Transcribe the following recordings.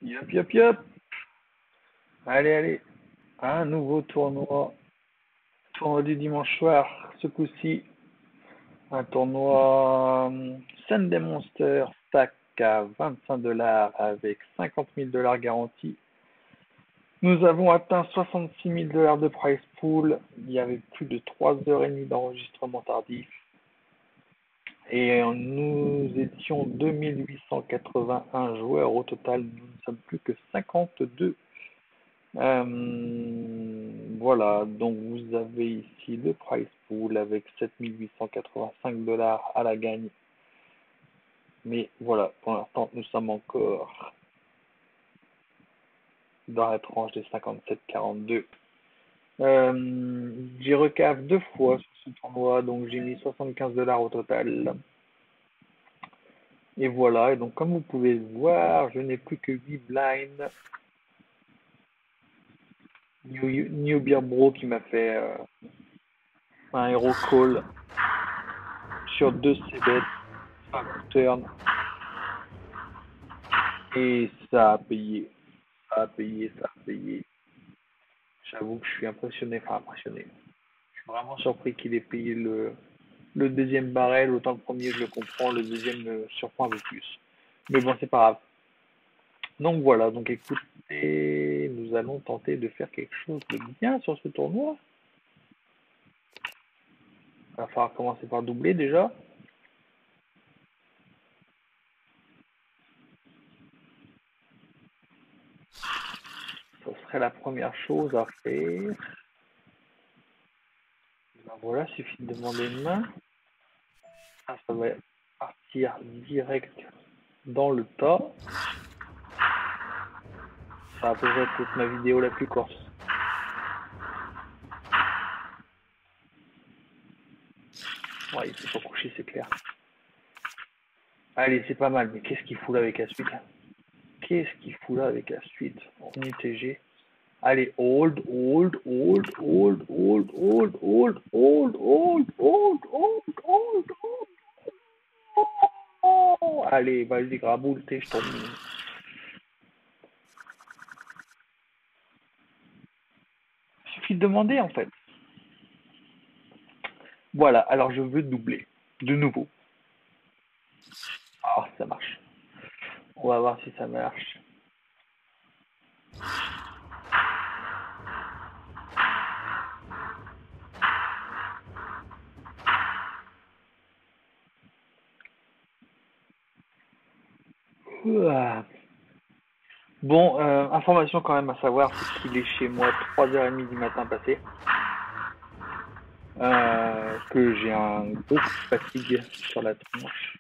Yop, yop, yop. Allez, allez. Un nouveau tournoi. Tournoi du dimanche soir. Ce coup-ci, un tournoi Sunday Monster stack à 25 $ avec 50 000 $ garantis. Nous avons atteint 66 000 $ de prize pool. Il y avait plus de 3h30 d'enregistrement tardif. Et nous étions 2881 joueurs au total. Nous ne sommes plus que 52. Voilà, donc vous avez ici le prize pool avec 7885 $ à la gagne. Mais voilà, pour l'instant, nous sommes encore dans la tranche des 57-42. J'ai recave 2 fois sur ce tournoi, donc j'ai mis 75 $ au total. Et voilà, et donc comme vous pouvez le voir, je n'ai plus que 8 blinds. New Beer Bro qui m'a fait un hero call sur 2 c-bets, 5 turns. Et ça a payé. Ça a payé, ça a payé. J'avoue que je suis impressionné, enfin impressionné. Je suis vraiment surpris qu'il ait payé le deuxième barrel. Autant le premier, je le comprends, le deuxième me surprend un peu plus. Mais bon, c'est pas grave. Donc voilà, donc écoutez, nous allons tenter de faire quelque chose de bien sur ce tournoi. Il va falloir commencer par doubler déjà. Ce serait la première chose à faire. Ben voilà, il suffit de demander une main. Ça va partir direct dans le tas. Ça va peut-être être ma vidéo la plus courte. Ouais, il s'est pas couché, c'est clair. Allez, c'est pas mal, mais qu'est-ce qu'il fout là avec la suite? Qu'est-ce qu'il fout là avec la suite en UTG? Allez, hold, hold, hold, hold, hold, hold, hold, hold, hold, hold, hold, hold, hold. Allez, vas-y, graboule, je tombe. Il suffit de demander en fait. Voilà, alors je veux doubler. De nouveau. Ah, ça marche. On va voir si ça marche. Bon, information quand même à savoir, c'est qu'il est chez moi 3h30 du matin passé. Que j'ai un gros coup de fatigue sur la tronche.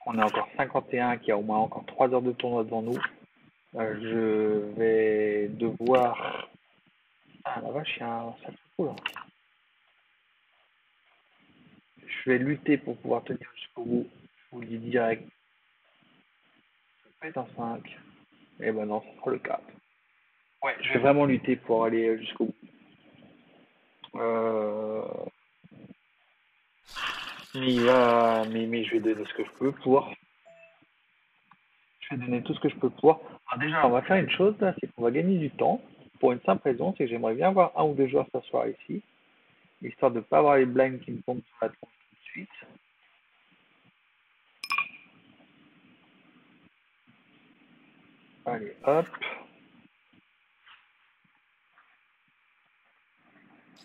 On est encore 51, qui a au moins encore 3 heures de tournoi devant nous. Je vais devoir... Ah la vache, il y a un sacré coup là. Je vais lutter pour pouvoir tenir jusqu'au bout. Je vous le dis direct. Ça peut être un 5. Et ben non, ce sera le 4. Ouais, je vais vraiment lutter pour aller jusqu'au bout. Mais je vais donner ce que je peux pour. Je vais donner tout ce que je peux pour. Alors déjà, on va faire une chose là, c'est qu'on va gagner du temps. Pour une simple raison, c'est que j'aimerais bien avoir un ou deux joueurs s'asseoir ici, histoire de ne pas avoir les blinds qui me tombent sur la tronche tout de suite. Allez, hop.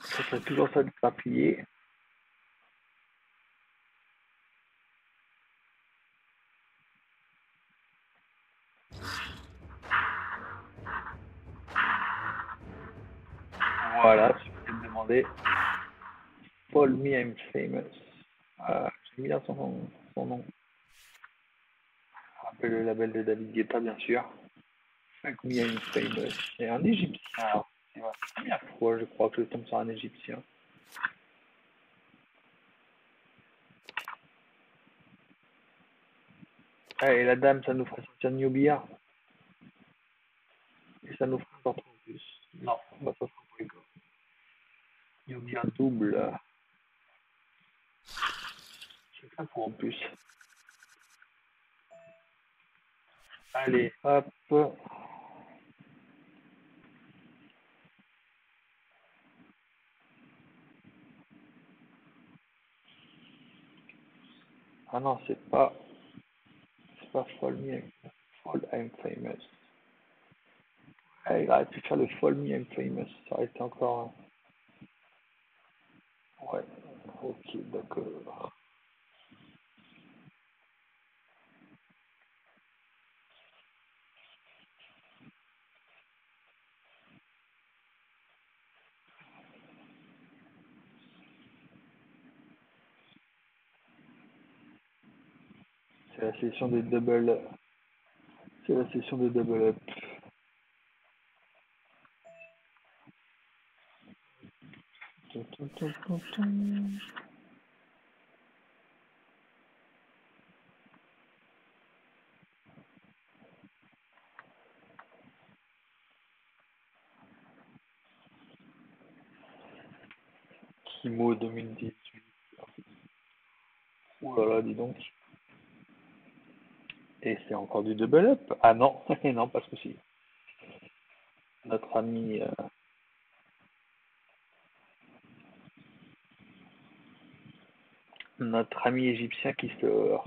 Ça serait toujours ça de grappiller. Voilà, je peux te demander. Paul Me I'm Famous. J'ai mis là son nom. Rappelle le label de David Guetta, bien sûr. Fuck Me I'm Famous. C'est un Égyptien. C'est la première fois, je crois, que je tombe sur un Égyptien. Et la dame, ça nous ferait sortir New Beer. Et ça nous fera encore trop en plus. Non, bah, ça sera pour les gars. New Beer double. C'est ça pour en plus. Allez, hop. Ah non, c'est pas Fall Me, Fall I'm Famous. Ah, il aurait pu faire le Fall Me I'm Famous, ça aurait été encore ouais, ok, d'accord. C'est la session des double. C'est la session des double up. Tum, tum, tum, tum, tum. Kimo 2018. Ouh là là, dis donc. Et c'est encore du double up? Ah non, non, pas ce coup-ci. Notre ami, notre ami égyptien qui se.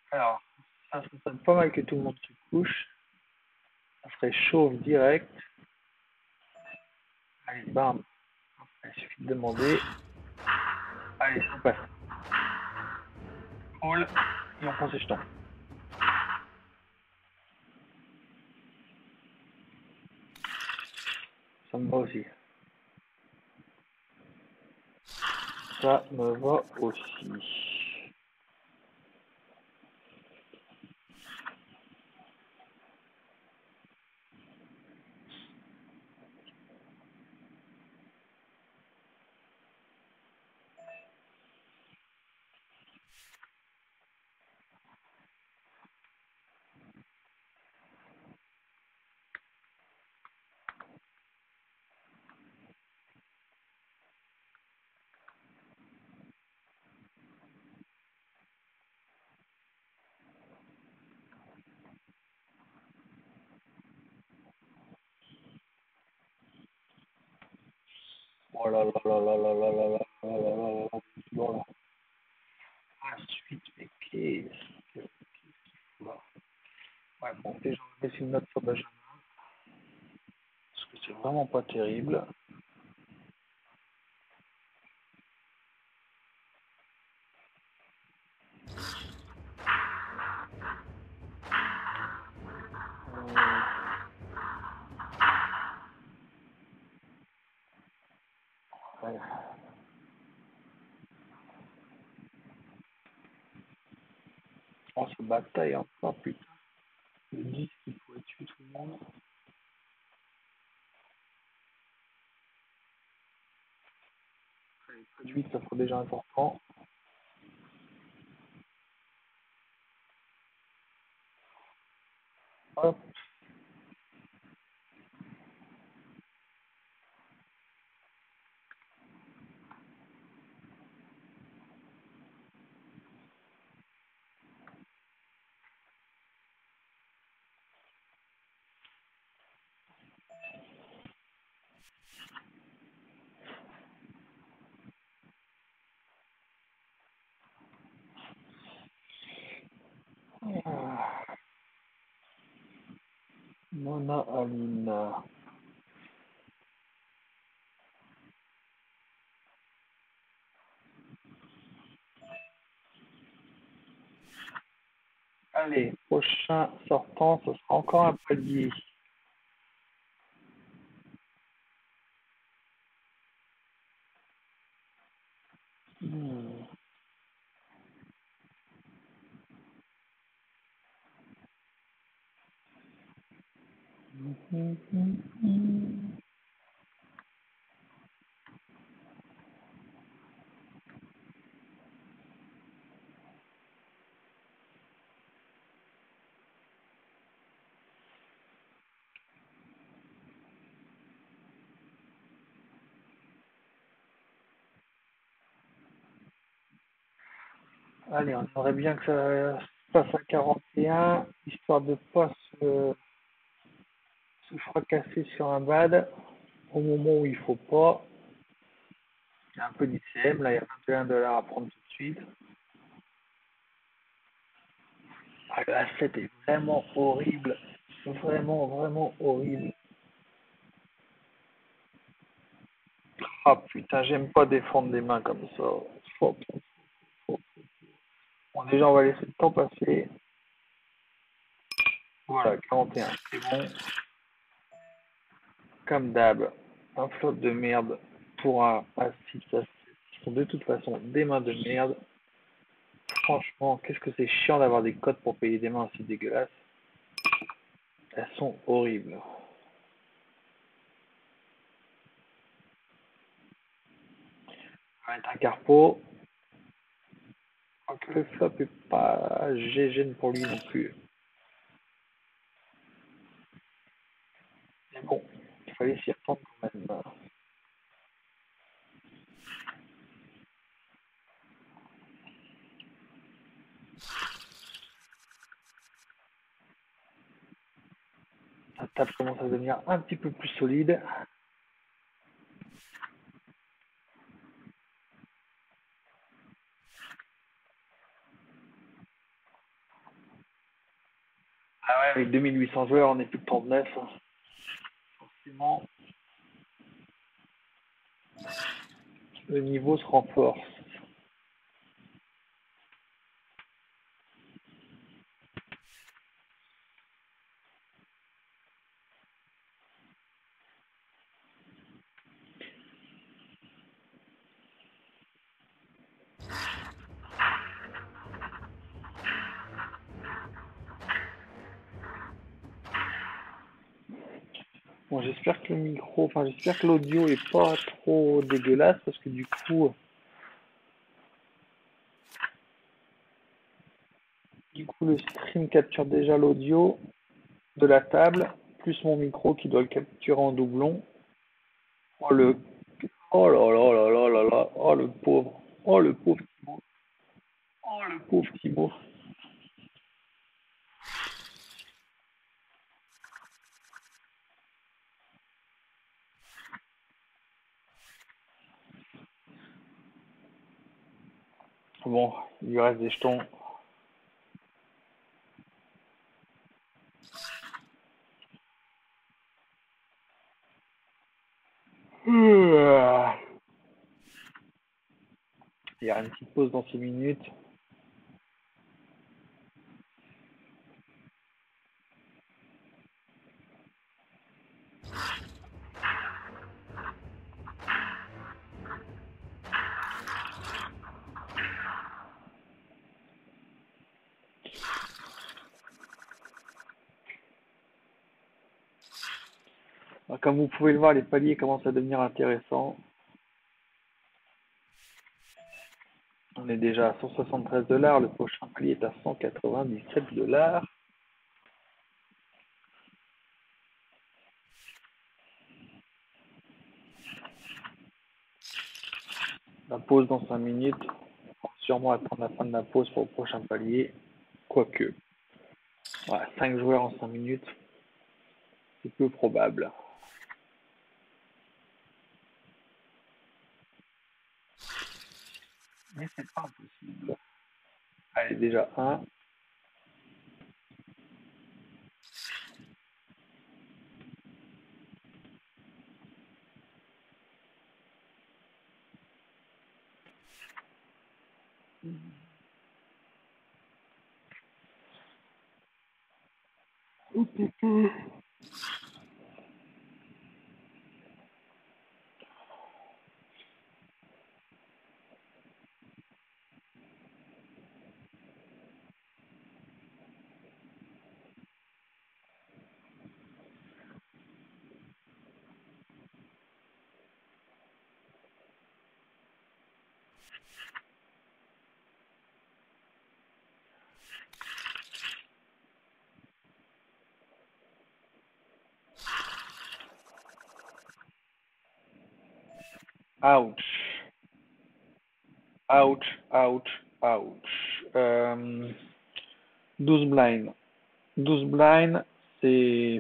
Alors, ça sonne pas mal que tout le monde se couche. Ça ferait chauve direct. Allez, bam. Il suffit de demander. Allez, on passe. All et on prend ses jetons. Ça me va aussi. Ça me va aussi. Oh là là là là là là là là là là là là. Voilà. Ensuite, mais qu'est-ce que là. Ouais, bon, déjà, on va laisser une note sur Benjamin, parce que c'est vraiment pas terrible. Ouais. On se bataille encore, putain. Le 10 il pourrait tuer tout le monde. Allez, pas de 8, ça sera déjà important. Hop. Ah. Mona Alina. Allez, prochain sortant, ce sera encore un palier. Hmm. Allez, on aimerait bien que ça passe à 41, histoire de pas se fracasser sur un bad au moment où il faut pas. Il y a un peu d'ICM, là il y a 21 $ à prendre tout de suite. Ah, le A7 est vraiment horrible. Vraiment, vraiment horrible. Ah putain, j'aime pas défendre des mains comme ça. Bon, déjà, on va laisser le temps passer. Voilà, 41, c'est bon. Comme d'hab, un flop de merde pour un A6, A7. Ce sont de toute façon des mains de merde. Franchement, qu'est-ce que c'est chiant d'avoir des codes pour payer des mains aussi dégueulasses. Elles sont horribles. Ça va être un carpo. Quoique le flop est pas gêne pour lui non plus. Mais bon, il fallait s'y attendre quand même. La table commence à devenir un petit peu plus solide. Ah ouais, avec 2800 joueurs, on est plus de 39. Forcément, le niveau se renforce. Bon, j'espère que le micro, enfin j'espère que l'audio est pas trop dégueulasse parce que du coup le stream capture déjà l'audio de la table plus mon micro qui doit le capturer en doublon. Oh le, oh là là là là là là, oh le pauvre Thibaut, oh le pauvre Thibaut. Bon, il lui reste des jetons. Il y a une petite pause dans 6 minutes. Comme vous pouvez le voir, les paliers commencent à devenir intéressants. On est déjà à 173 $, le prochain palier est à 197 $. La pause dans 5 minutes. On va sûrement attendre la fin de la pause pour le prochain palier. Quoique. Voilà, 5 joueurs en 5 minutes. C'est peu probable. Mais c'est pas impossible. Allez, déjà un. Ouch. Ouch, ouch, ouch. 12 blinds. 12 blinds, C'est...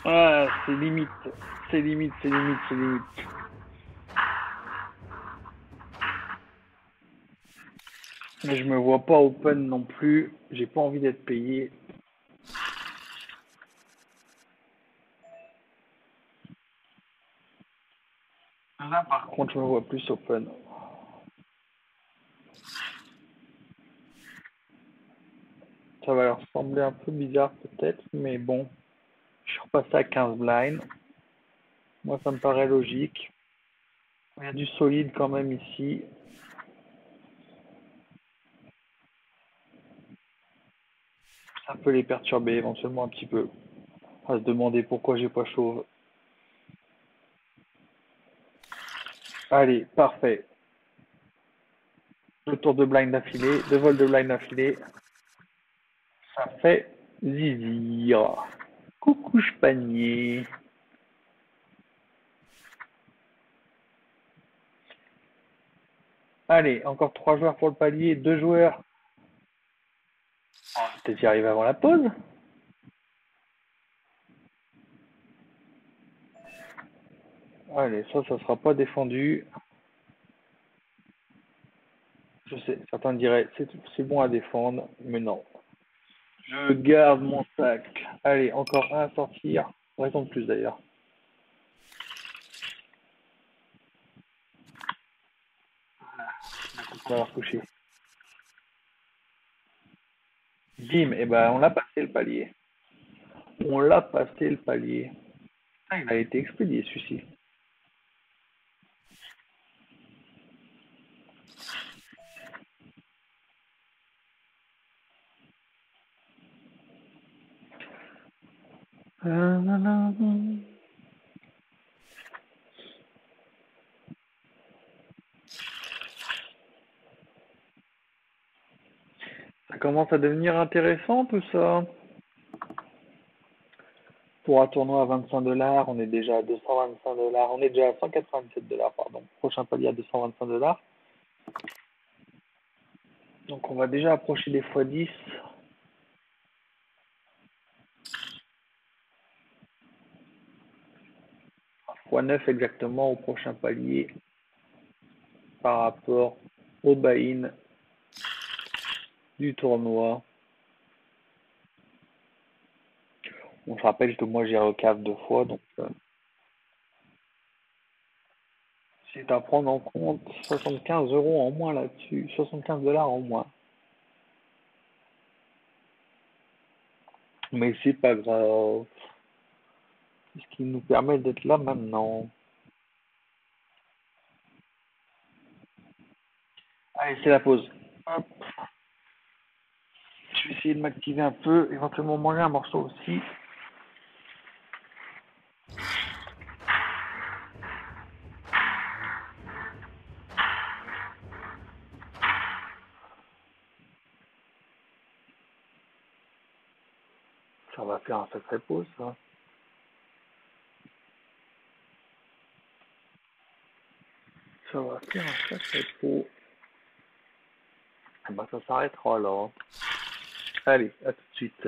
Ah, c'est limite. C'est limite, c'est limite, c'est limite. Mais je me vois pas open non plus. J'ai pas envie d'être payé. Là, par contre, je me vois plus open. Ça va leur sembler un peu bizarre peut-être, mais bon. Je suis repassé à 15 blinds. Moi, ça me paraît logique. Il y a du solide quand même ici. Ça peut les perturber éventuellement un petit peu. À se demander pourquoi j'ai pas chauve. Allez, parfait. Deux tours de blind d'affilée, deux vols de blind d'affilée. Ça fait zizir. Coucou panier. Allez, encore trois joueurs pour le palier, deux joueurs. On va peut-être y arriver avant la pause. Allez, ça sera pas défendu. Je sais, certains diraient c'est bon à défendre, mais non. Je garde mon sac. Allez, encore un à sortir. Raison de plus d'ailleurs. On va avoir couché. Bim, et ben on l'a passé le palier. On l'a passé le palier. Ah, il a été expédié celui-ci. Ça commence à devenir intéressant tout ça. Pour un tournoi à 25 dollars, on est déjà à 225 dollars. On est déjà à 197 dollars, pardon. Prochain palier à 225 dollars. Donc on va déjà approcher des x10. x9 exactement au prochain palier par rapport au buy-in du tournoi. On se rappelle que moi j'ai recave deux fois, donc c'est à prendre en compte. 75 € en moins là-dessus, 75 dollars en moins. Mais c'est pas grave. C'est ce qui nous permet d'être là maintenant. Allez, c'est la pause. Hop. Je vais essayer de m'activer un peu, éventuellement manger un morceau aussi. Ça va faire un sacré pause, ça. Ça va faire un sacré pause. Et ben, ça s'arrêtera là. Allez, à tout de suite.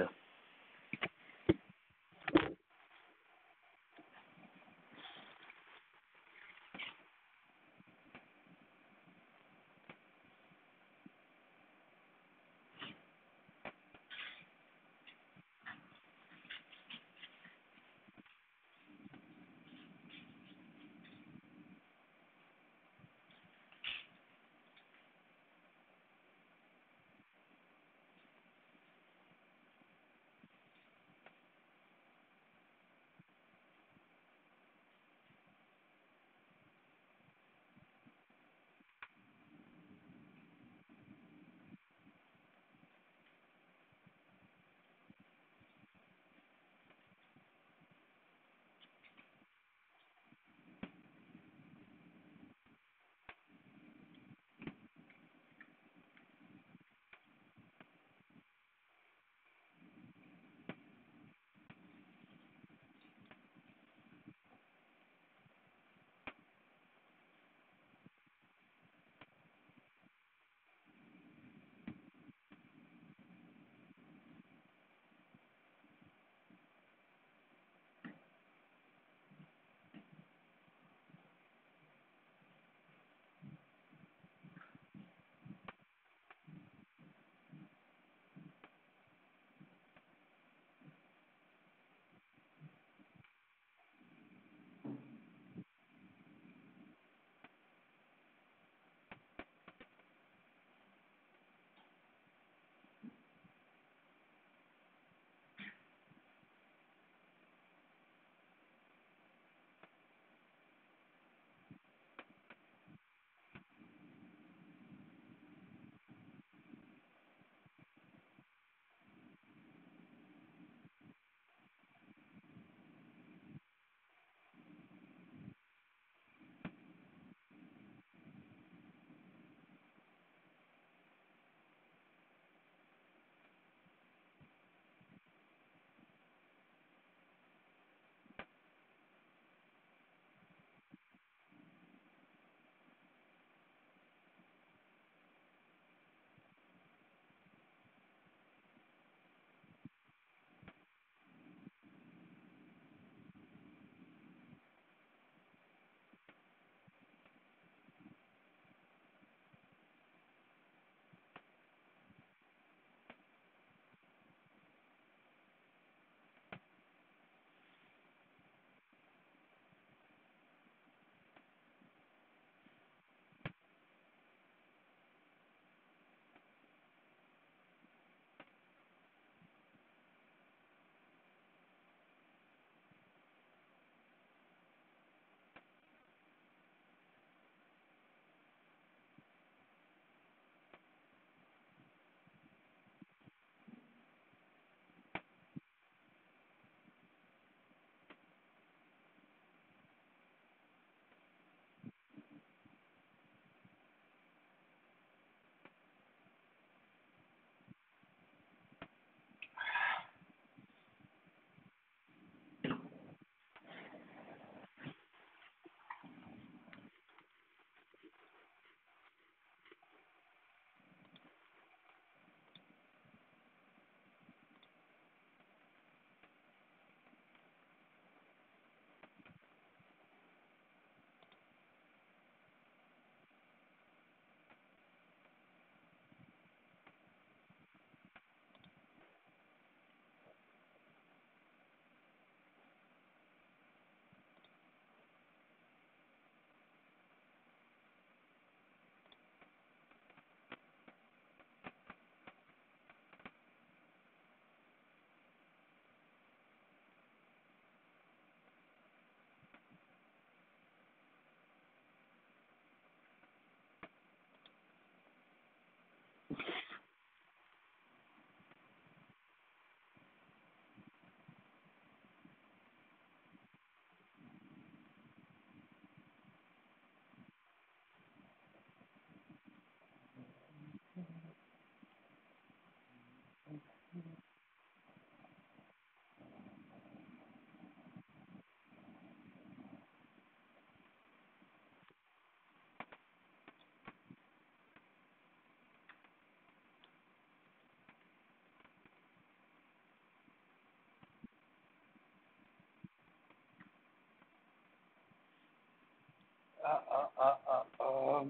Ah, ah, ah, ah, ah.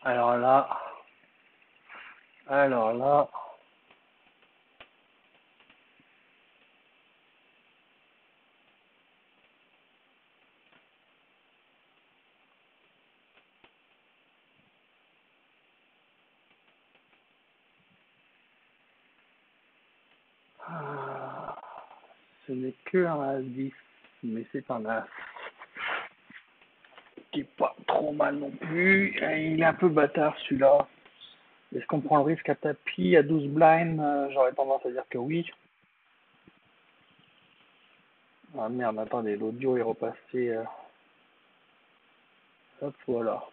Alors là, alors là, ah, ce n'est que un As-10, mais c'est un As qui est pas trop mal non plus. Il est un peu bâtard celui-là. Est-ce qu'on prend le risque à tapis à 12 blinds? J'aurais tendance à dire que oui. Ah merde, attendez, l'audio est repassé. Hop, voilà.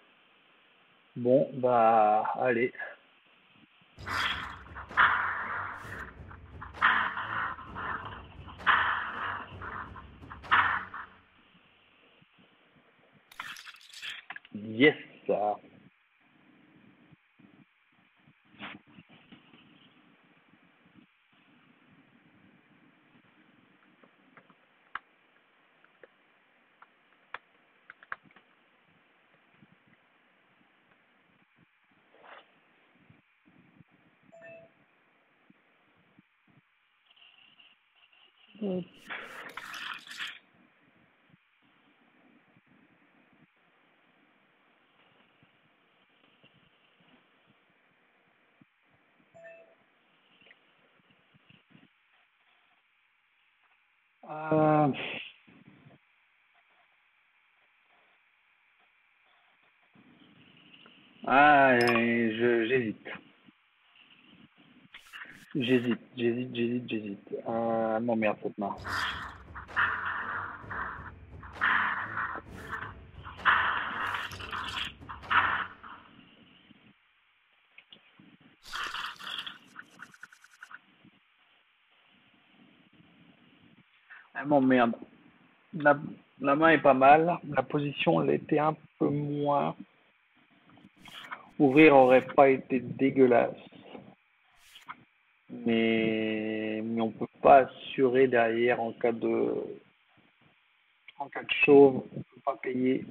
Bon, bah, allez. Yes! Euh, j'hésite. J'hésite. Elle m'emmerde cette main. Elle m'emmerde. La, la main est pas mal. La position l'était un peu moins. Ouvrir aurait pas été dégueulasse. Mais on peut pas assurer derrière en cas de chauve, on peut pas payer.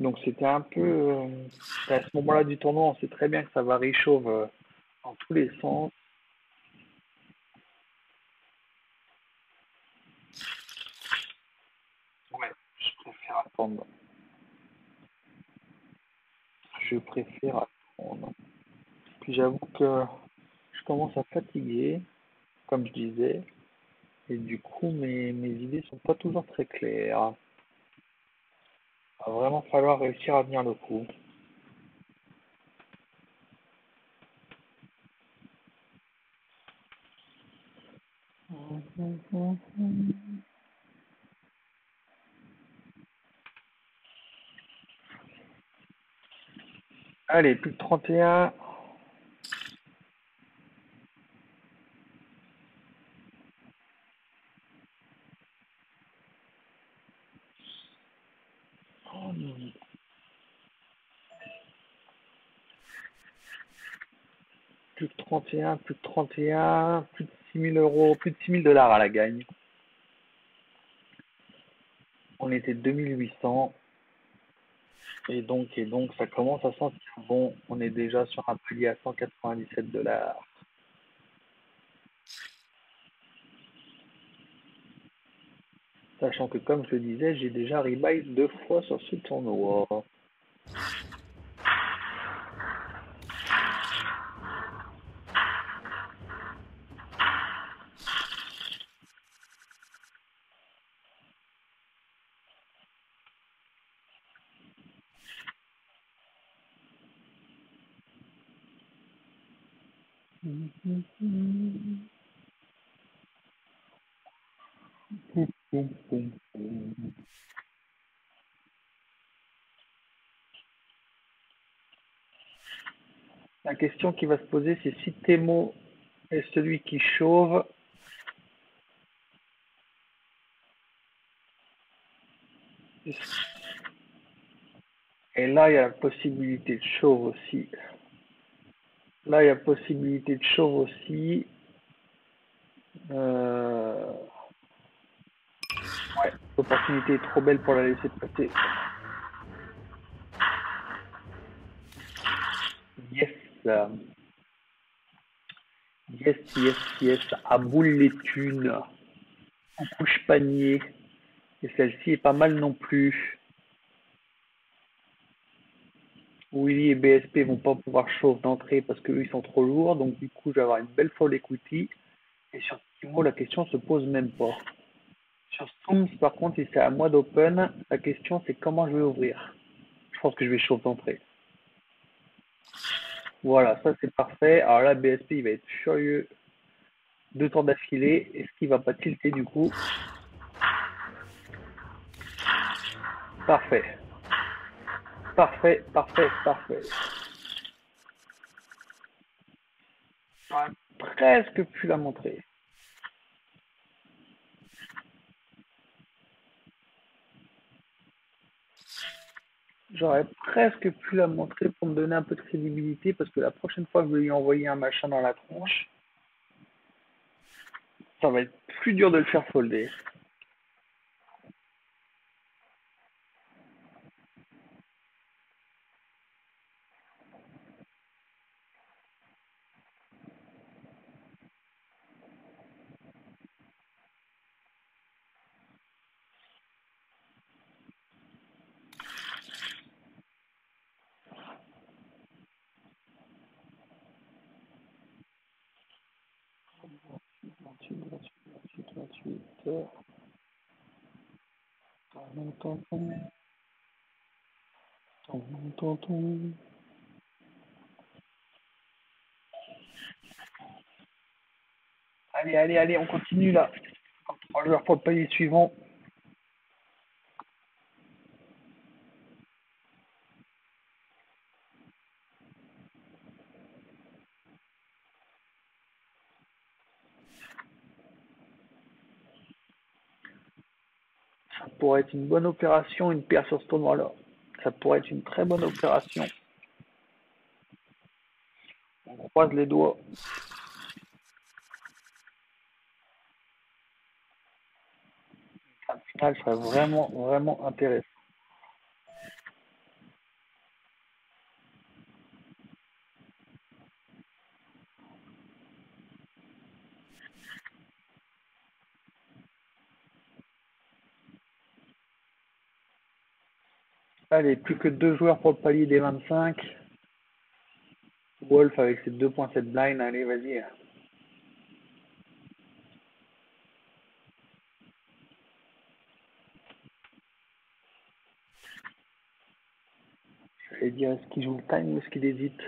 Donc c'était un peu à ce moment-là du tournoi, on sait très bien que ça varie chauve dans tous les sens. Ouais, je préfère attendre. Je préfère attendre. Puis j'avoue que je commence à fatiguer, comme je disais, et du coup mes idées sont pas toujours très claires. Il va vraiment falloir réussir à tenir le coup. Allez, plus de 31. Plus de 31, plus de 31, plus de 6 000 euros, plus de 6 000 $ à la gagne. On était 2 800. Et donc, ça commence à sentir bon. On est déjà sur un palier à 197 $. Sachant que, comme je le disais, j'ai déjà rebuy 2 fois sur ce tournoi. Poum, poum, poum, poum. La question qui va se poser, c'est si Thémo est celui qui chauve. Et là, il y a la possibilité de chauve aussi. Là, il y a possibilité de chauve aussi. Ouais, l'opportunité est trop belle pour la laisser passer. Yes. Yes, yes, yes. À boule les thunes. En couche panier. Et celle-ci est pas mal non plus. Willy et BSP vont pas pouvoir chauffe d'entrée parce qu'eux ils sont trop lourds. Donc du coup, je vais avoir une belle fold equity. Et sur Timo, la question se pose même pas. Sur Storms, par contre, si c'est à moi d'open, la question c'est comment je vais ouvrir. Je pense que je vais chauffe d'entrée. Voilà, ça c'est parfait. Alors là, BSP il va être furieux. 2 tours d'affilée. Est-ce qu'il va pas tilter du coup? Parfait. Parfait, parfait, parfait. J'aurais presque pu la montrer. J'aurais presque pu la montrer pour me donner un peu de crédibilité parce que la prochaine fois que je vais lui envoyer un machin dans la tronche, ça va être plus dur de le faire folder. Allez, allez, allez, on continue là. 3 joueurs pour le palier suivant. Ça pourrait être une bonne opération, une paire sur ce tournoi-là. Ça pourrait être une très bonne opération. On croise les doigts. La finale serait vraiment, vraiment intéressant. Allez, plus que 2 joueurs pour le palier des 25. Wolf avec ses 2.7 blinds. Allez, vas-y. J'allais dire, est-ce qu'il joue le time ou est-ce qu'il hésite?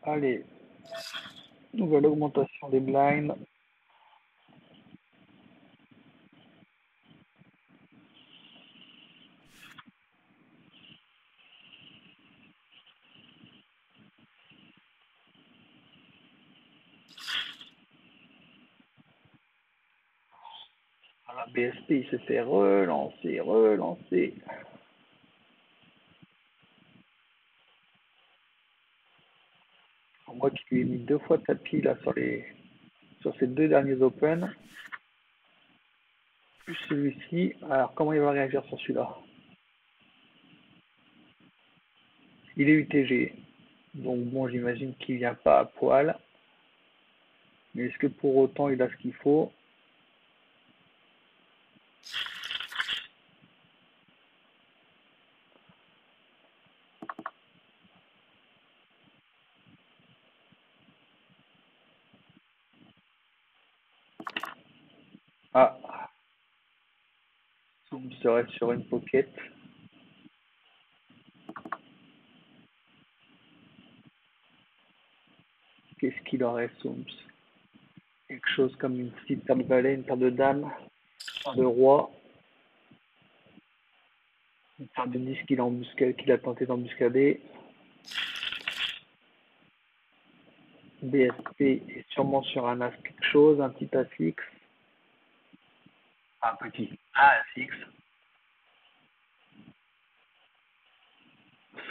Allez, nouvelle augmentation des blinds. Voilà, BSP, il s'est fait relancer. Moi qui lui ai mis 2 fois tapis là sur ces 2 derniers Open, plus celui-ci. Alors comment il va réagir sur celui-là? Il est UTG, donc bon, j'imagine qu'il vient pas à poil. Mais est-ce que pour autant il a ce qu'il faut? Ah, serait sur une pocket. Qu'est-ce qu'il aurait, Soums? Quelque chose comme une petite paire de valet, une paire de dames, une paire de roi, une paire de 10 qu'il a tenté d'embuscader. BSP est sûrement sur un as quelque chose, un petit as X. Un petit as X.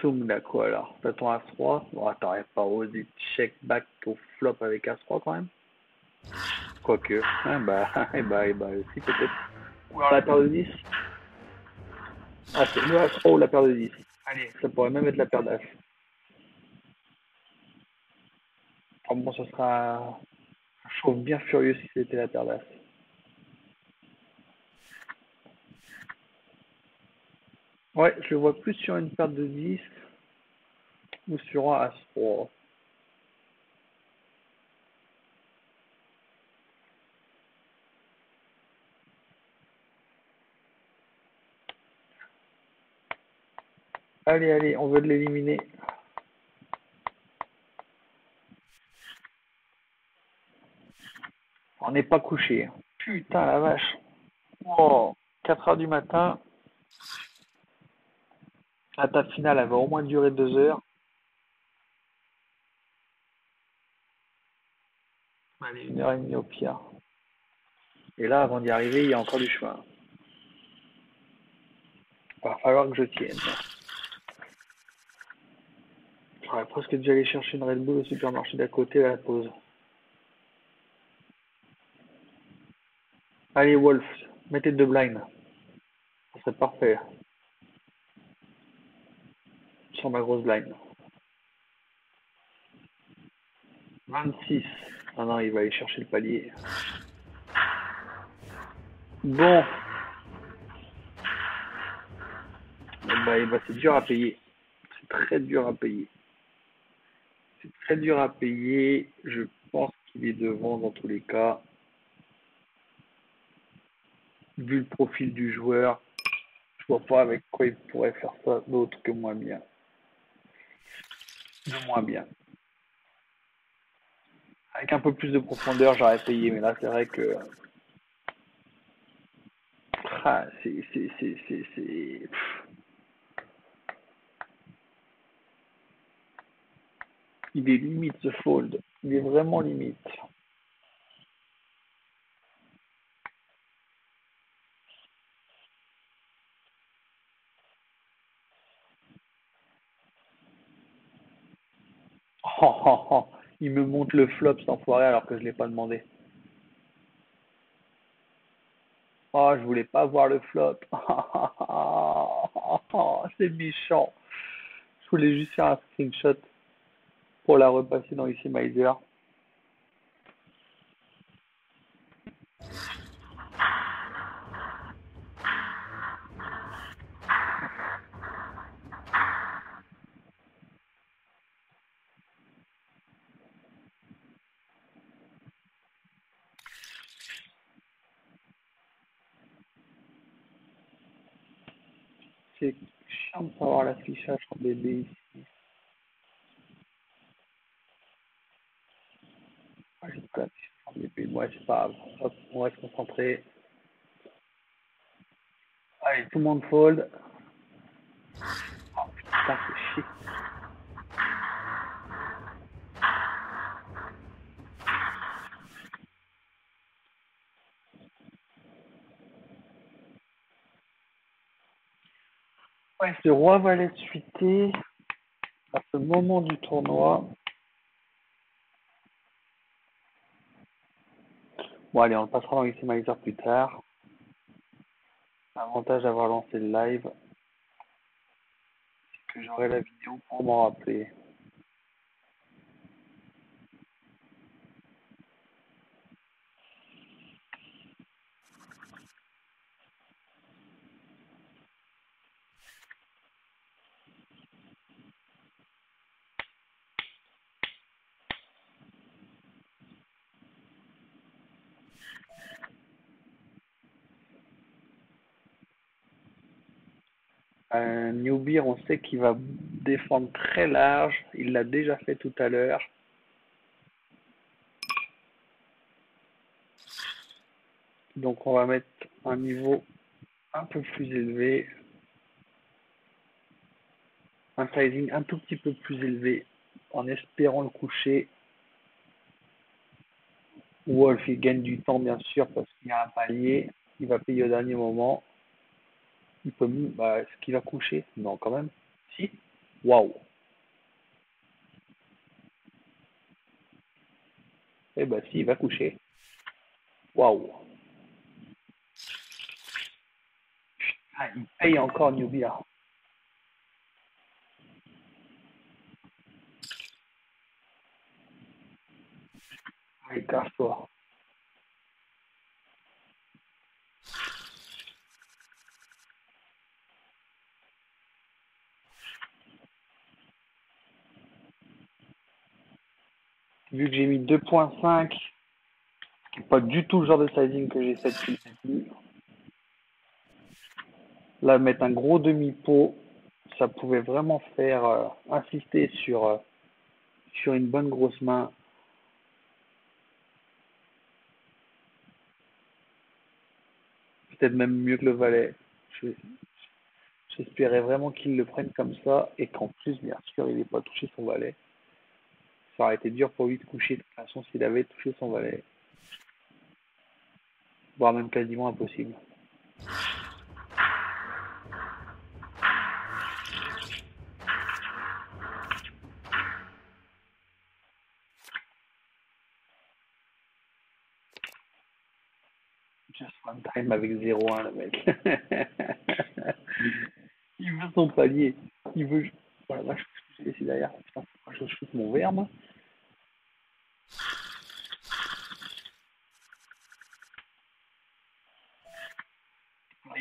Soum, là quoi alors? T'as ton As-Roi? Bon, t'aurais pas osé check back au flop avec As-Roi quand même? Quoique. Si peut-être. Ou alors la paire de 10? Ah, c'est le As-Roi ou la paire de 10? Allez, ça pourrait même être la paire d'As. Enfin bon, ce sera un chauve bien furieux si c'était la paire d'As. Ouais, je le vois plus sur une paire de 10 ou sur un As-Roi. Allez, on veut de l'éliminer. On n'est pas couché. Putain la vache. Oh, 4 heures du matin. La table finale, elle va au moins durer 2 heures. Allez, 1 heure et demie au pire. Et là, avant d'y arriver, il y a encore du chemin. Il va falloir que je tienne. J'aurais presque déjà allé chercher une Red Bull au supermarché d'à côté à la pause. Allez, Wolf, mettez 2 blinds. Ça serait parfait. Sur ma grosse blind. 26. Ah non, il va aller chercher le palier. Bon. C'est dur à payer. C'est très dur à payer. C'est très dur à payer. Je pense qu'il est devant dans tous les cas. Vu le profil du joueur, je vois pas avec quoi il pourrait faire ça d'autre que moins bien. De moins bien. Avec un peu plus de profondeur, j'aurais payé, mais là, c'est vrai que. Ah, il est limite ce fold. Il est vraiment limite. Oh, oh, oh. Il me montre le flop cet enfoiré alors que je l'ai pas demandé. Oh, je voulais pas voir le flop. C'est méchant. Je voulais juste faire un screenshot pour la repasser dans Easy. C'est chiant de pas avoir l'affichage en bébé ici. J'ai pas d'affichage en bébé. Ouais, c'est pas grave. Hop, on va se concentrer. Allez, tout le monde fold. Oh putain, c'est chier. Ouais, ce roi valet suité, à ce moment du tournoi. Bon, allez, on le passera dans Maximizer plus tard. Avantage d'avoir lancé le live, que j'aurai la vidéo pour m'en rappeler. Un newbie, on sait qu'il va défendre très large. Il l'a déjà fait tout à l'heure. Donc on va mettre un niveau un peu plus élevé. Un sizing un tout petit peu plus élevé en espérant le coucher. Wolf, il gagne du temps bien sûr parce qu'il y a un palier. Il va payer au dernier moment. Il peut, est-ce qu'il va coucher? Non, quand même. Si. Waouh. Eh ben si, il va coucher. Waouh. Ah, il paye encore Nubia. Allez, casse-toi. Vu que j'ai mis 2.5, qui n'est pas du tout le genre de sizing que j'ai fait depuis le début. Là, mettre un gros demi-pot, ça pouvait vraiment faire insister sur une bonne grosse main. Peut-être même mieux que le valet. J'espérais vraiment qu'il le prenne comme ça et qu'en plus, bien sûr, il n'ait pas touché son valet. Ça aurait été dur pour lui de coucher de toute façon s'il avait touché son valet. Voire même quasiment impossible. Just one time avec 0-1, le mec. Il veut son palier. Il veut. Voilà, là, je suis derrière. Putain, je shoot mon verre, moi.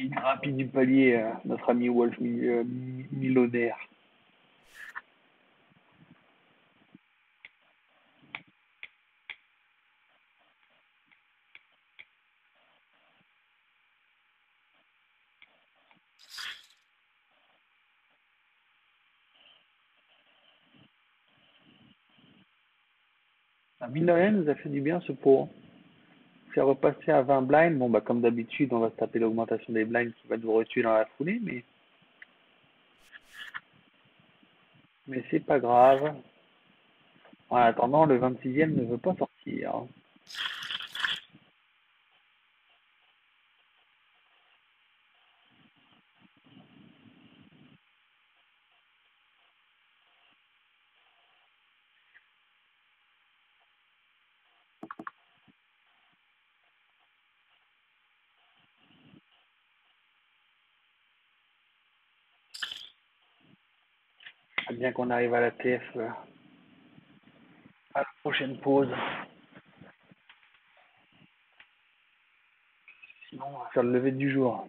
Il grappille du palier, notre ami Wolf millionnaire. La millionnaire nous a fait du bien ce pot. C'est repassé à 20 blinds. Bon, bah, comme d'habitude, on va se taper l'augmentation des blinds qui va nous retuer dans la foulée, mais c'est pas grave. En attendant, le 26e ne veut pas sortir. Bien qu'on arrive à la TF, à la prochaine pause. Sinon, on va faire le lever du jour.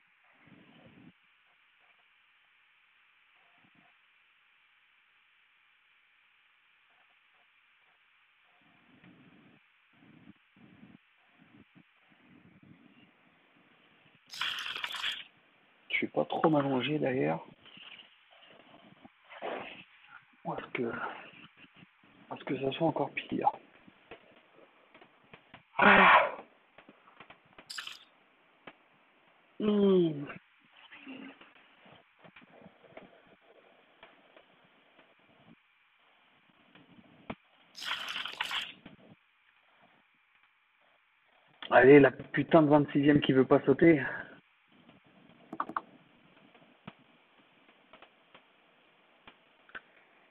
Je suis pas trop m'allonger d'ailleurs. Parce que ça soit encore pire. Ah mmh. Allez, la putain de 26e qui veut pas sauter.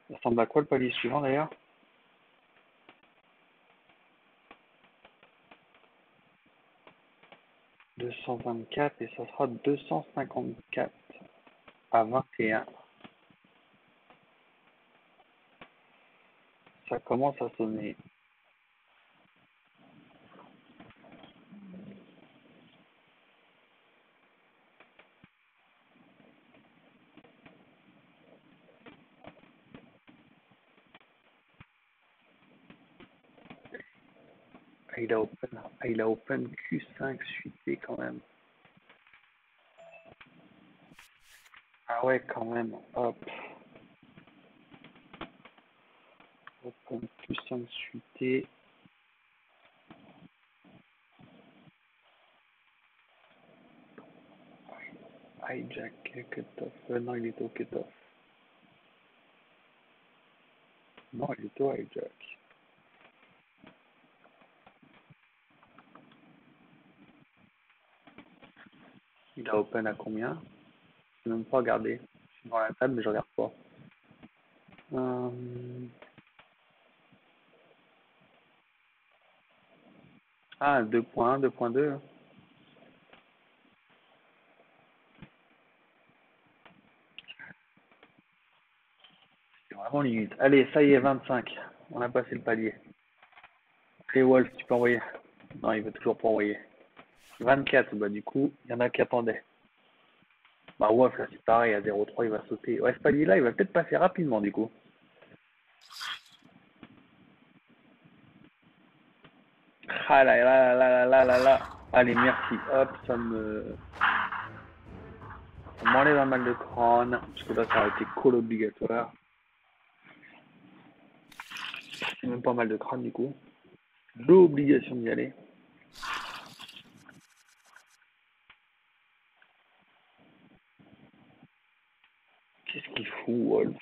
Ça ressemble à quoi le palier suivant d'ailleurs? 224 et ça sera 254 à 21. Ça commence à sonner. Il a open Q5 suité quand même. Ah Ah ouais, quand même. Hop. Open plus 5 suité. Hijack, cut-off. Non, il était au cut-off. Non, il était au hijack. Il a open à combien? Je n'ai même pas regardé. Je suis dans la table, mais je regarde pas. Ah, 2.1, 2.2. C'est vraiment limite. Allez, ça y est, 25. On a passé le palier. Allez, Wolf, tu peux envoyer. Non, il veut toujours pas envoyer. 24, bah du coup, il y en a qui attendaient. Bah Wolf, là c'est pareil, à 0.3, il va sauter. Ouais, ce palier-là, il va peut-être passer rapidement du coup. Ah là là là là là là là. Allez, merci. Hop, ça m'enlève un mal de crâne. Parce que là, ça a été call obligatoire. C'est même pas mal de crâne du coup. L'obligation d'y aller. Qu'est-ce qu'il fout, Wolf?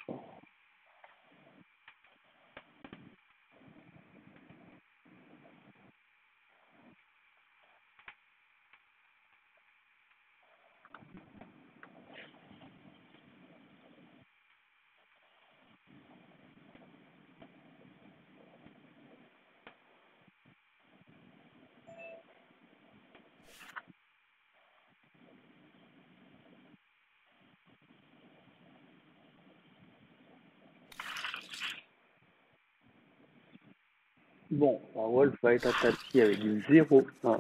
Bon, bah, Wolf va être à tapis avec du 0-1.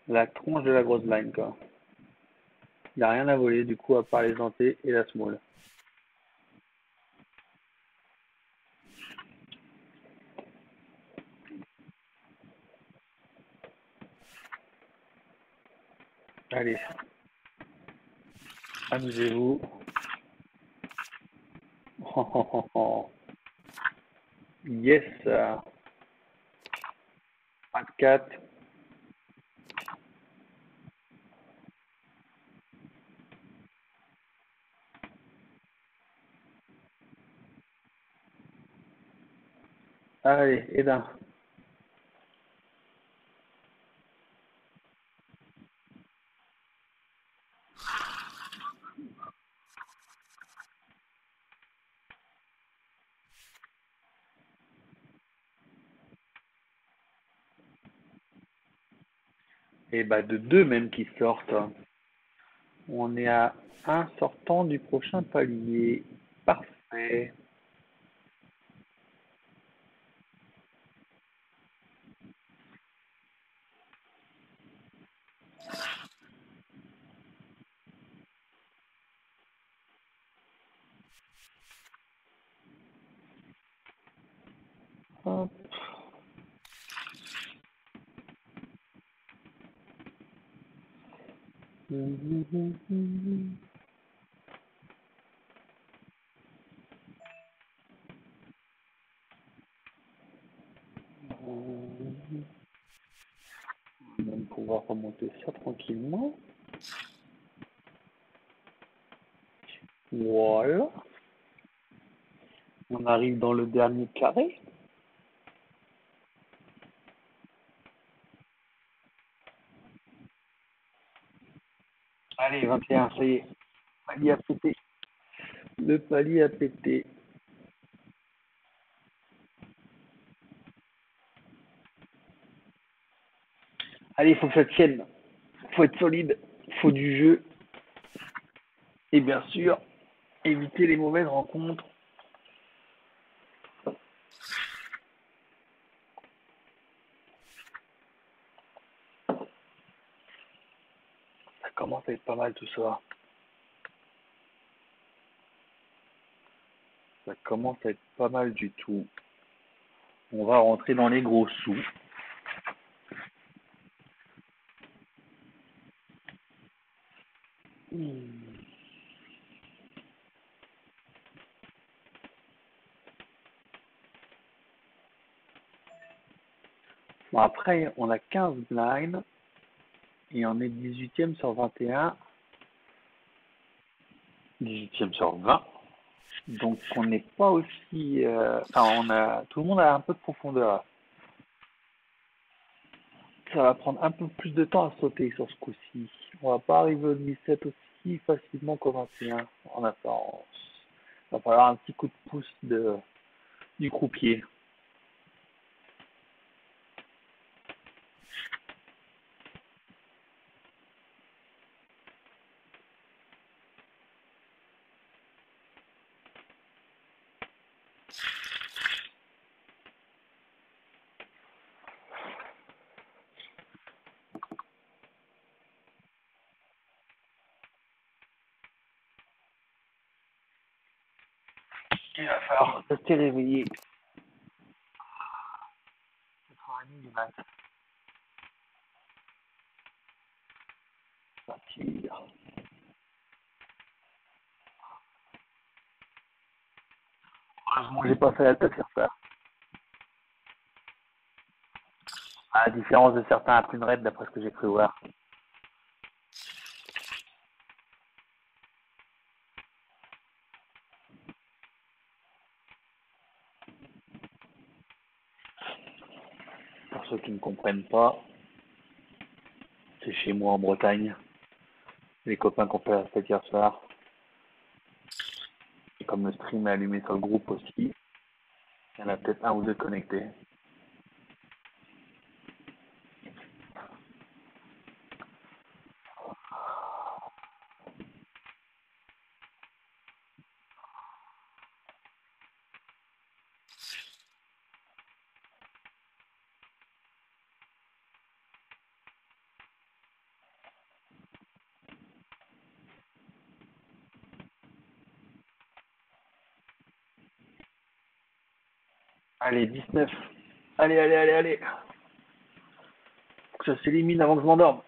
La tronche de la grosse line, quoi. Il n'a rien à voler, du coup, à part les antés et la small. Allez, amusez-vous. Yes, 24. Allez, Edin. Et bah de deux même qui sortent. On est à un sortant du prochain palier. Parfait. Hop. On va même pouvoir remonter ça tranquillement. Voilà. On arrive dans le dernier carré. Allez, 21, ça y est. Le palier a pété. Le palier a pété. Allez, il faut que ça tienne. Il faut être solide. Il faut du jeu. Et bien sûr, éviter les mauvaises rencontres. Ça commence à être pas mal tout ça. Ça commence à être pas mal du tout. On va rentrer dans les gros sous. Bon, après, on a 15 blinds et on est 18e sur 21. 18e sur 20. Donc, on n'est pas aussi... tout le monde a un peu de profondeur. Ça va prendre un peu plus de temps à sauter sur ce coup-ci. On va pas arriver au 17 aussi facilement qu'au 21 en apparence. Il va falloir un petit coup de pouce du croupier. Il va falloir rester réveillé. 4h30 du mat. Ça tire. Heureusement que j'ai pas fait la tête sur ça. À la différence de certains à plus de raid d'après ce que j'ai cru voir. Pour ceux qui ne comprennent pas, c'est chez moi en Bretagne. Les copains qui ont fait la fête hier soir. Et comme le stream est allumé sur le groupe aussi, il y en a peut-être un ou deux connectés. Allez, 19. Allez, allez, allez, allez. Faut que ça s'élimine avant que je m'endorme.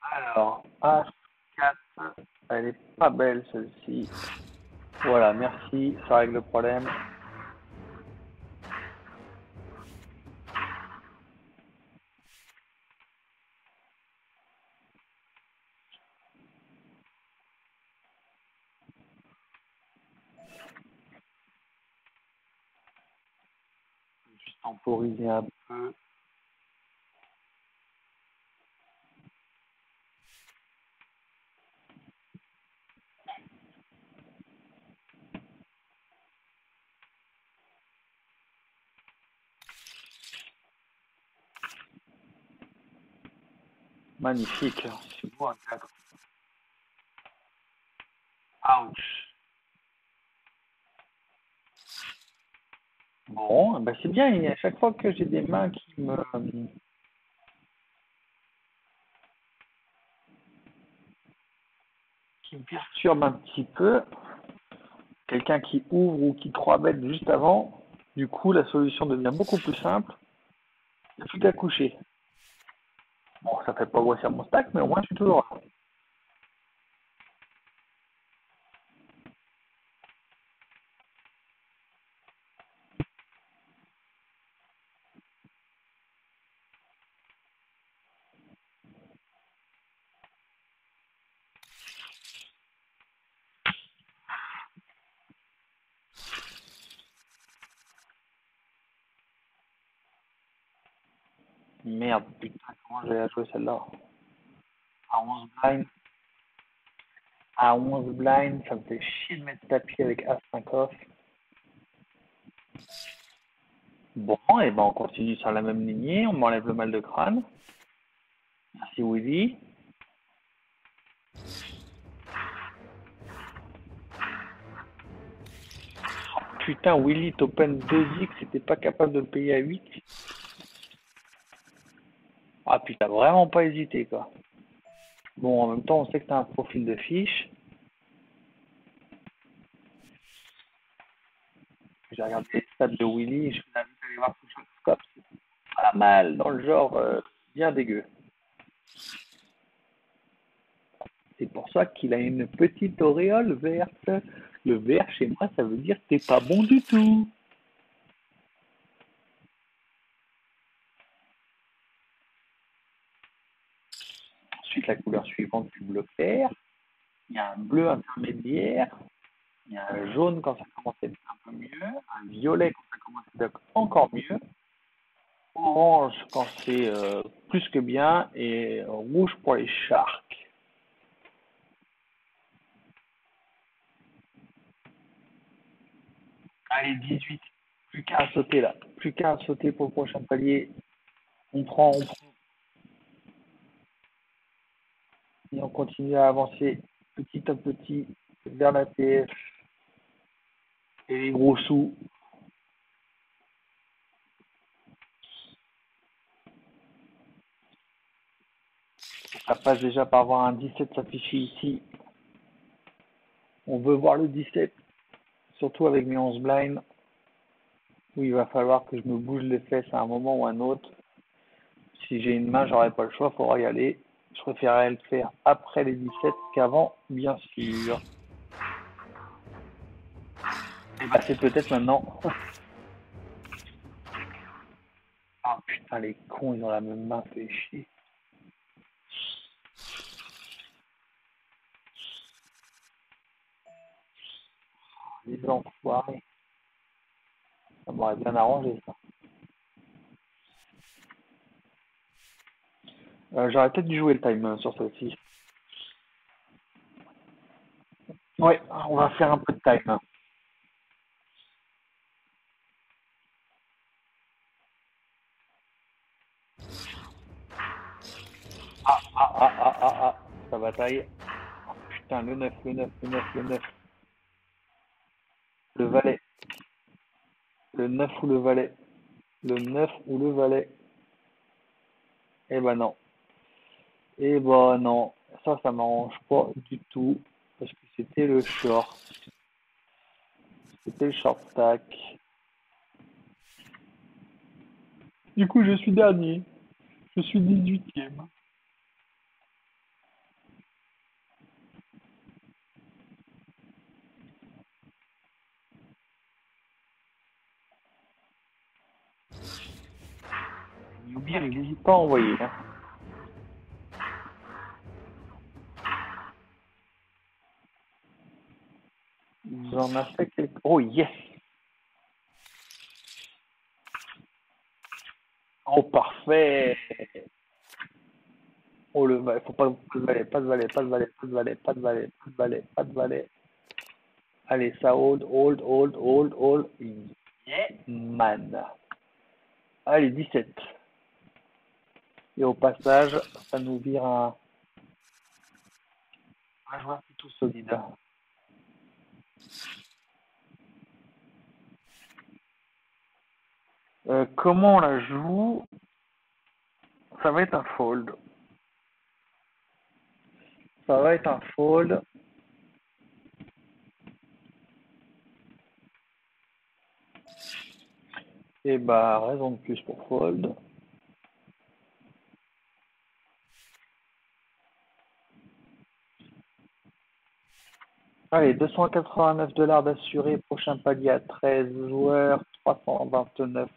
Alors, H4. Elle est pas belle celle-ci. Voilà, merci. Ça règle le problème. Juste temporiser un peu. Magnifique. C'est beau un cadre. Ouch. Bon, ben c'est bien. Et à chaque fois que j'ai des mains qui me perturbent un petit peu, quelqu'un qui ouvre ou qui 3 bêtes juste avant, du coup la solution devient beaucoup plus simple. Il n'y a plus qu'à coucher. Bon, ça fait pas grossir mon stack, mais au moins je suis toujours là. Merde, putain, comment j'ai à jouer celle-là? À 11 blinds. À 11 blinds, ça me fait chier de mettre tapis avec As-5 off. Bon, et ben on continue sur la même lignée, on m'enlève le mal de crâne. Merci Willy. Oh, putain, Willy t'open 2x, c'était pas capable de le payer à 8. Ah putain, vraiment pas hésité quoi. Bon, en même temps, on sait que t'as un profil de fiche. J'ai regardé les stats de Willy et je vous invite à aller voir son shot scope. Voilà, pas mal dans le genre bien dégueu. C'est pour ça qu'il a une petite auréole verte. Le vert, chez moi, ça veut dire que t'es pas bon du tout. Ensuite, la couleur suivante, c'est le bleu clair. Il y a un bleu intermédiaire. Il y a un jaune quand ça commence à être un peu mieux. Un violet quand ça commence à être encore mieux. Orange quand c'est plus que bien. Et rouge pour les sharks. Allez, 18. Plus qu'à sauter là. Plus qu'à sauter pour le prochain palier. On prend. Et on continue à avancer petit à petit vers la TF et les gros sous. Ça passe déjà par voir un 17 s'afficher ici. On veut voir le 17, surtout avec mes 11 blinds, où il va falloir que je me bouge les fesses à un moment ou à un autre. Si j'ai une main, j'aurai pas le choix, il faudra y aller. Je préférerais le faire après les 17 qu'avant, bien sûr. Et bah c'est peut-être maintenant. Ah putain, les cons, ils ont la même main, fait chier. Les enfoirés. Ça m'aurait bien arrangé, ça. J'aurais peut-être dû jouer le time sur celle-ci. Ouais, on va faire un peu de time. Ah, ça bataille. Oh, putain, le 9, le 9, le 9, le 9. Le valet. Le 9 ou le valet. Le 9 ou le valet. Eh ben non. Eh ben non. Ça m'arrange pas du tout. Parce que c'était le short. C'était le short stack. Du coup, je suis dernier. Je suis 18e. N'oubliez, n'hésite pas à envoyer. Hein. Vous en a fait quelques... Oh yes. Oh parfait. Oh le valet. Faut pas de valet, pas de valet, pas de valet, pas de valet, pas de valet, pas de valet, pas de valet. Allez, ça hold, hold, hold, hold, hold. Yeah, man. Allez, 17. Et au passage, ça nous vire un joueur plutôt solide. Comment on la joue? Ça va être un fold. Ça va être un fold. Et bah, raison de plus pour fold. Allez, $289 d'assuré. Prochain palier à 13 joueurs. $329.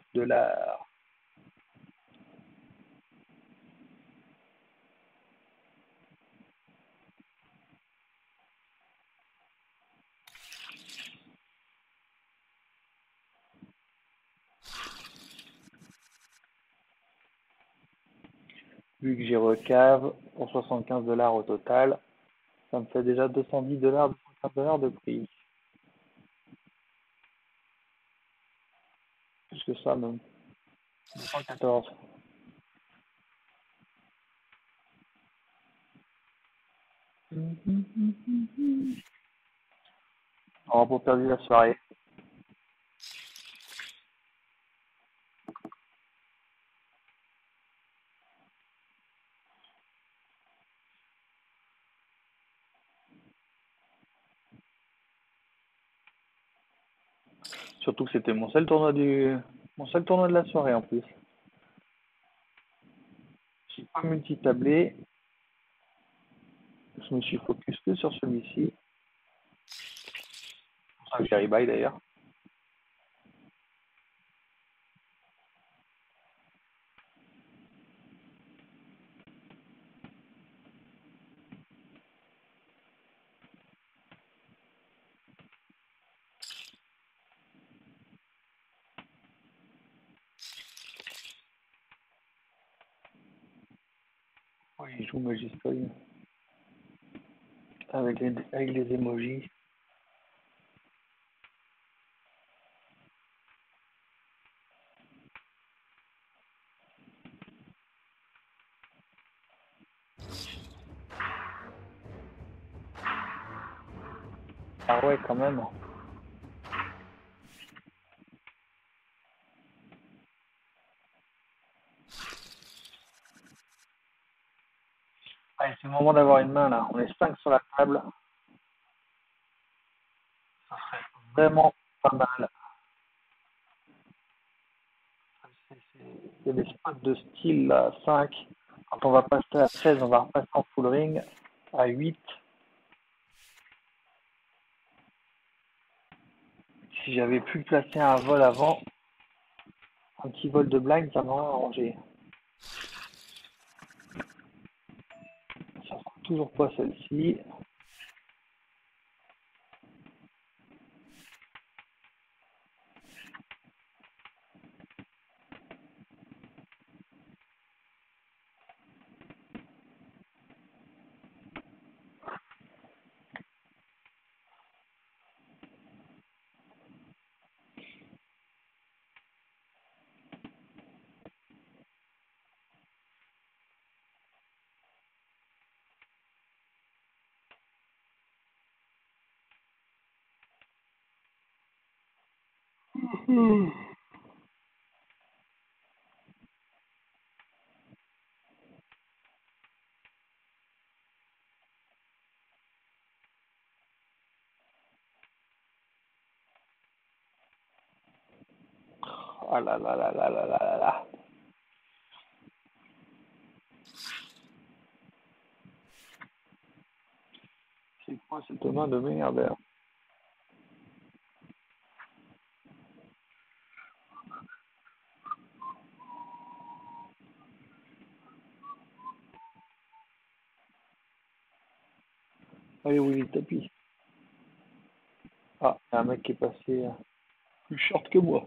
Vu que j'ai recave pour $75 au total, ça me fait déjà $210, $250 de prix. Plus que ça même. 214. On va pour perdu la soirée. Surtout que c'était mon seul tournoi de la soirée en plus. multitablé. Je me suis focus que sur celui-ci. C'est pour ça que j'ai buy d'ailleurs. Oui, il joue Magistoy avec les emojis. Ah ouais, quand même. Allez, c'est le moment d'avoir une main là. On est 5 sur la table. Ça serait vraiment pas mal. Il y a des spots de style là, 5. Quand on va passer à 16, on va repasser en full ring. À 8. Si j'avais pu placer un vol avant, un petit vol de blind, ça m'aurait arrangé. Ça sera toujours pas celle-ci. Ah là là là là là là là là. C'est quoi cette main de merde? Allez, oui, le tapis. Ah, il y a un mec qui est passé plus short que moi.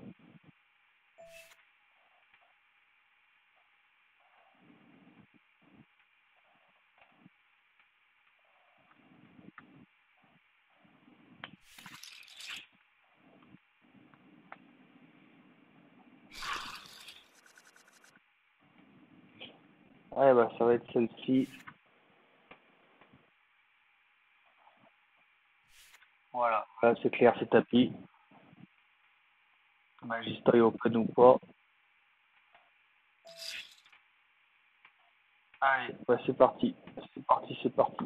Ouais, bah ça va être celle-ci. Voilà. Là, c'est clair, c'est tapis. Magistoy open ou pas. Allez, bah c'est parti. C'est parti, c'est parti.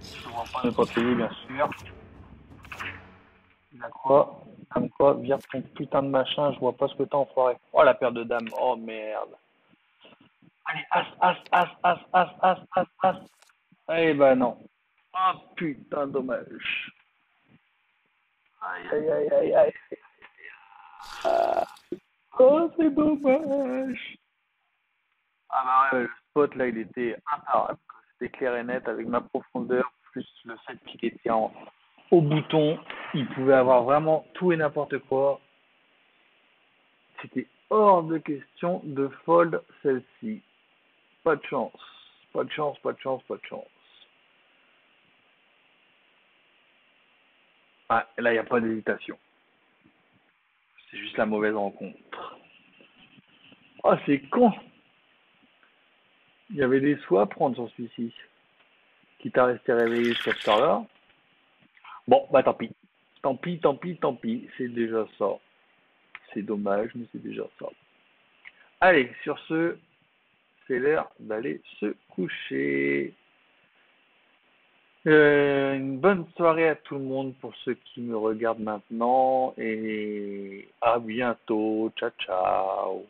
Je vois pas ne pas payer, bien sûr. Il a quoi? Dame quoi? Vire ton putain de machin, je vois pas ce que t'as enfoiré. Oh, la paire de dames. Oh, merde. Allez, as, as, as, as, as, as, as, as. Eh ben non. Oh, putain, dommage. Aïe, aïe, aïe, aïe, aïe. Ah. Oh, c'est dommage. Ah bah ouais, le spot là, il était imparable. C'était clair et net avec ma profondeur, plus le fait qu'il était au bouton. Il pouvait avoir vraiment tout et n'importe quoi. C'était hors de question de fold celle-ci. Pas de chance. Pas de chance, pas de chance, pas de chance. Ah, là, il n'y a pas d'hésitation. C'est juste la mauvaise rencontre. Oh, c'est con. Il y avait des sous à prendre sur celui-ci. Quitte à rester réveillé jusqu'à cette heure-là. Bon, bah tant pis. Tant pis, tant pis, tant pis. C'est déjà ça. C'est dommage, mais c'est déjà ça. Allez, sur ce, c'est l'heure d'aller se coucher. Une bonne soirée à tout le monde pour ceux qui me regardent maintenant et à bientôt. Ciao, ciao.